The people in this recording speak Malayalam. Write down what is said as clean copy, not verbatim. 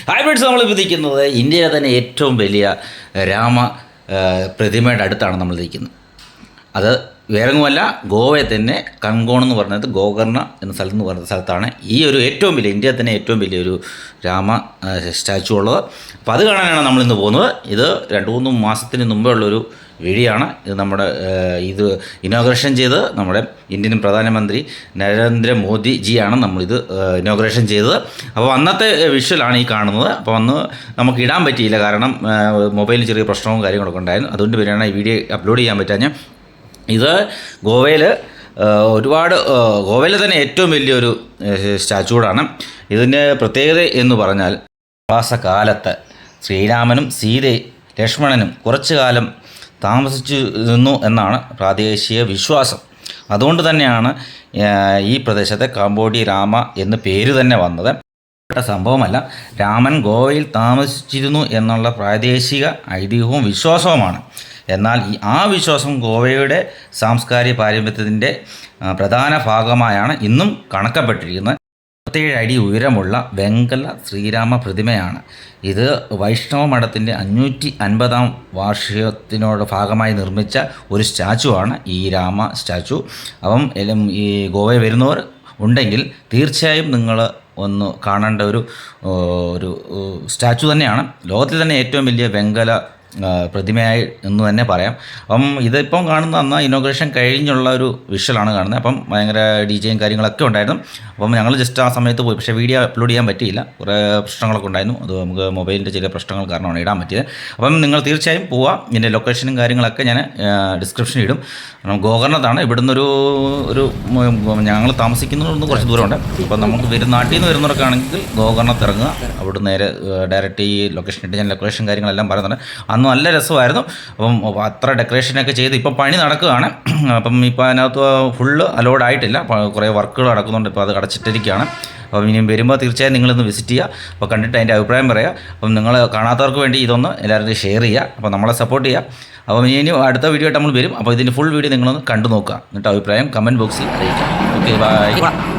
ഹൈബ്രിഡ്സ് നമ്മൾ വിധിക്കുന്നത് ഇന്ത്യയിലെ തന്നെ ഏറ്റവും വലിയ രാമ പ്രതിമയുടെ അടുത്താണ് നമ്മൾ ഇരിക്കുന്നത്. അത് വേറെങ്ങുമല്ല, ഗോവയിൽ തന്നെ കങ്കോൺ എന്ന് പറയുന്നത് ഗോകർണ എന്ന സ്ഥലത്ത് എന്ന് പറയുന്ന സ്ഥലത്താണ് ഈ ഒരു ഏറ്റവും വലിയ ഇന്ത്യയിൽ തന്നെ ഏറ്റവും വലിയൊരു രാമ സ്റ്റാച്ചു ഉള്ളത്. അപ്പോൾ അത് കാണാനാണ് നമ്മളിന്ന് പോകുന്നത്. ഇത് 2-3 മാസത്തിന് മുമ്പേ ഉള്ളൊരു വീഡിയോ ആണ്. ഇത് നമ്മുടെ ഇത് ഇനോഗ്രേഷൻ ചെയ്ത് നമ്മുടെ ഇന്ത്യൻ പ്രധാനമന്ത്രി നരേന്ദ്രമോദിജിയാണ് നമ്മളിത് ഇനോഗ്രേഷൻ ചെയ്തത്. അപ്പോൾ അന്നത്തെ വിഷ്വലാണ് ഈ കാണുന്നത്. അപ്പോൾ അന്ന് നമുക്ക് ഇടാൻ പറ്റിയില്ല, കാരണം മൊബൈലിൽ ചെറിയ പ്രശ്നവും കാര്യങ്ങളൊക്കെ ഉണ്ടായിരുന്നു. അതുകൊണ്ട് പിന്നെയാണ് ഈ വീഡിയോ അപ്ലോഡ് ചെയ്യാൻ പറ്റാഞ്ഞ. ഇത് ഗോവയിൽ ഗോവയിലെ തന്നെ ഏറ്റവും വലിയൊരു സ്റ്റാച്യൂടാണ്. ഇതിൻ്റെ പ്രത്യേകത എന്ന് പറഞ്ഞാൽ പ്രവാസകാലത്ത് ശ്രീരാമനും സീതയും ലക്ഷ്മണനും കുറച്ചു കാലം താമസിച്ചിരുന്നു എന്നാണ് പ്രാദേശിക വിശ്വാസം. അതുകൊണ്ട് തന്നെയാണ് ഈ പ്രദേശത്തെ കാംബോഡി രാമ എന്ന് പേര് തന്നെ വന്നത്. സംഭവമല്ല, രാമൻ ഗോവയിൽ താമസിച്ചിരുന്നു എന്നുള്ള പ്രാദേശിക ഐതിഹ്യവും വിശ്വാസവുമാണ്. എന്നാൽ ആ വിശ്വാസം ഗോവയുടെ സാംസ്കാരിക പാരമ്പര്യത്തിൻ്റെ പ്രധാന ഭാഗമായാണ് ഇന്നും കണക്കപ്പെട്ടിരിക്കുന്നത്. 37 അടി ഉയരമുള്ള വെങ്കല ശ്രീരാമ പ്രതിമയാണ് ഇത്. വൈഷ്ണവ മഠത്തിൻ്റെ 550-ാം വാർഷികത്തിനോട് ഭാഗമായി നിർമ്മിച്ച ഒരു സ്റ്റാച്ചു ആണ് ഈ രാമ സ്റ്റാച്ചു. അപ്പം ഈ ഗോവയിൽ വരുന്നവർ ഉണ്ടെങ്കിൽ തീർച്ചയായും നിങ്ങൾ ഒന്ന് കാണേണ്ട ഒരു സ്റ്റാച്ചു തന്നെയാണ്. ലോകത്തിൽ തന്നെ ഏറ്റവും വലിയ വെങ്കല പ്രതിമയായി എന്ന് തന്നെ പറയാം. അപ്പം ഇതിപ്പം കാണുന്ന അന്ന് ഇനോഗ്രേഷൻ കഴിഞ്ഞുള്ള ഒരു വിഷ്വലാണ് കാണുന്നത്. അപ്പം ഭയങ്കര DJയും കാര്യങ്ങളൊക്കെ ഉണ്ടായിരുന്നു. അപ്പം ഞങ്ങൾ ജസ്റ്റ് ആ സമയത്ത് പോയി, പക്ഷേ വീഡിയോ അപ്ലോഡ് ചെയ്യാൻ പറ്റിയില്ല. കുറേ പ്രശ്നങ്ങളൊക്കെ ഉണ്ടായിരുന്നു. അത് നമുക്ക് മൊബൈലിൻ്റെ ചില പ്രശ്നങ്ങൾ കാരണമാണ് ഇടാൻ പറ്റിയത്. അപ്പം നിങ്ങൾ തീർച്ചയായും പോവുക. ഇതിൻ്റെ ലൊക്കേഷനും കാര്യങ്ങളൊക്കെ ഞാൻ ഡിസ്ക്രിപ്ഷനിൽ ഇടും. ഗോകർണത്താണ്. ഇവിടുന്ന് ഒരു ഞങ്ങൾ താമസിക്കുന്നതൊന്ന് കുറച്ച് ദൂരമുണ്ട്. അപ്പം നമുക്ക് നാട്ടിൽ നിന്ന് വരുന്നവരൊക്കെ ആണെങ്കിൽ ഗോകർണത്ത് ഇറങ്ങുക. അവിടെ നേരെ ഡയറക്റ്റ് ഈ ലൊക്കേഷൻ ഇട്ട് ഞാൻ ലൊക്കേഷൻ കാര്യങ്ങളെല്ലാം പറയുന്നുണ്ട്. അന്ന് നല്ല രസമായിരുന്നു. അപ്പം അത്ര ഡെക്കറേഷനൊക്കെ ചെയ്ത് ഇപ്പം പണി നടക്കുകയാണ്. അപ്പം ഇപ്പം അതിനകത്ത് ഫുള്ള് അലോഡ് ആയിട്ടില്ല, കുറേ വർക്കുകൾ നടക്കുന്നുണ്ട്. ഇപ്പോൾ അത് അടച്ചിട്ടിരിക്കുകയാണ്. അപ്പം ഇനിയും വരുമ്പോൾ തീർച്ചയായും നിങ്ങളിന്ന് വിസിറ്റ് ചെയ്യുക. അപ്പോൾ കണ്ടിട്ട് അതിൻ്റെ അഭിപ്രായം പറയുക. അപ്പം നിങ്ങൾ കാണാത്തവർക്ക് വേണ്ടി ഇതൊന്ന് എല്ലാവരും ഷെയർ ചെയ്യുക. അപ്പോൾ നമ്മളെ സപ്പോർട്ട് ചെയ്യുക. അപ്പം ഇനി അടുത്ത വീഡിയോ ആയിട്ട് നമ്മൾ വരും. അപ്പോൾ ഇതിൻ്റെ ഫുൾ വീഡിയോ നിങ്ങളൊന്ന് കണ്ടു നോക്കുക. എന്നിട്ട് അഭിപ്രായം കമൻറ്റ് ബോക്സിൽ അറിയിക്കുക. Okay, by.